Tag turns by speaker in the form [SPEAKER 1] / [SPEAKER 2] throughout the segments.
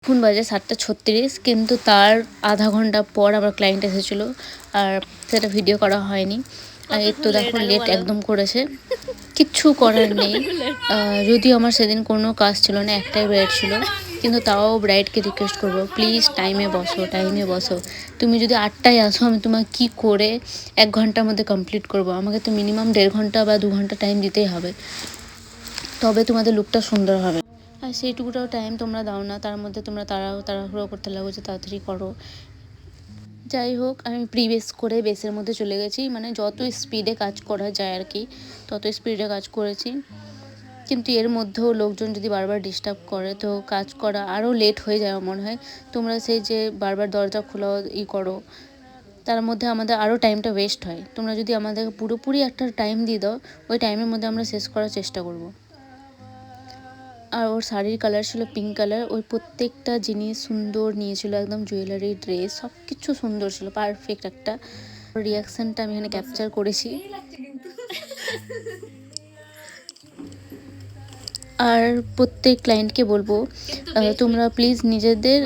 [SPEAKER 1] এখন বাজে 7:36, কিন্তু তার আধা ঘন্টা পর আমার ক্লায়েন্ট এসেছিলো আর সেটা ভিডিও করা হয়নি। আর এই তো দেখো লেট একদম করেছে, কিচ্ছু করার নেই। যদিও আমার সেদিন কোনো কাজ ছিল না, একটাই ব্রাইড ছিল, কিন্তু তাও ব্রাইডকে রিকোয়েস্ট করবো প্লিজ টাইমে বসো, টাইমে বসো। তুমি যদি 8টায় আসো আমি তোমাকে কী করে 1 ঘন্টার মধ্যে কমপ্লিট করবো? আমাকে তো মিনিমাম 1.5 ঘন্টা বা 2 ঘন্টা টাইম দিতেই হবে, তবে তোমাদের লুকটা সুন্দর হবে। আর সেইটুকুটাও টাইম তোমরা দাও না, তার মধ্যে তোমরা তাড়াহুড়ো করতে লাগো যে তাড়াতাড়ি করো। যাই হোক, আমি প্রিবেস করে বেসের মধ্যে চলে গেছি, মানে যত স্পিডে কাজ করা যায় আর কি তত স্পিডে কাজ করেছি। কিন্তু এর মধ্যেও লোকজন যদি বারবার ডিস্টার্ব করে তো কাজ করা আরও লেট হয়ে যায় মনে হয়। তোমরা সেই যে বারবার দরজা খোলা করো, তার মধ্যে আমাদের আরও টাইমটা ওয়েস্ট হয়। তোমরা যদি আমাদেরকে পুরোপুরি একটা টাইম দিয়ে দাও, ওই টাইমের মধ্যে আমরা শেষ করার চেষ্টা করব। আর ওর শাড়ির কালার ছিল পিঙ্ক কালার, ওই প্রত্যেকটা জিনিস সুন্দর নিয়েছিল, একদম জুয়েলারি, ড্রেস সব কিছু সুন্দর ছিল, পারফেক্ট একটা। রিয়াকশানটা আমি এখানে ক্যাপচার করেছি। আর প্রত্যেক ক্লায়েন্টকে বলবো তোমরা প্লিজ নিজেদের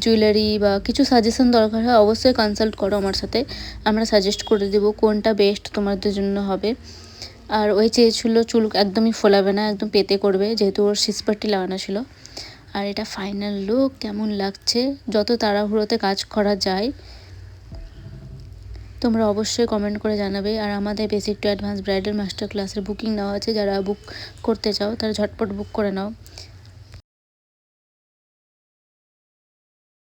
[SPEAKER 1] জুয়েলারি বা কিছু সাজেশন দরকার হয় অবশ্যই কনসাল্ট করো আমার সাথে, আমরা সাজেস্ট করে দেবো কোনটা বেস্ট তোমাদের জন্য হবে। আর ওই চেয়েছিলো চুল একদমই ফোলাবে না, একদম পেতে করবে, যেহেতু ওর সিসপাট্টি লাগানো ছিল। আর এটা ফাইনাল লুক, কেমন লাগছে? যত তাড়াহুড়োতে কাজ করা যায় তোমরা অবশ্যই কমেন্ট করে জানাবে। আর আমাদের basic to advance bridal master ক্লাসের বুকিং নেওয়া আছে, যারা বুক করতে চাও তারা ঝটপট বুক করে নাও।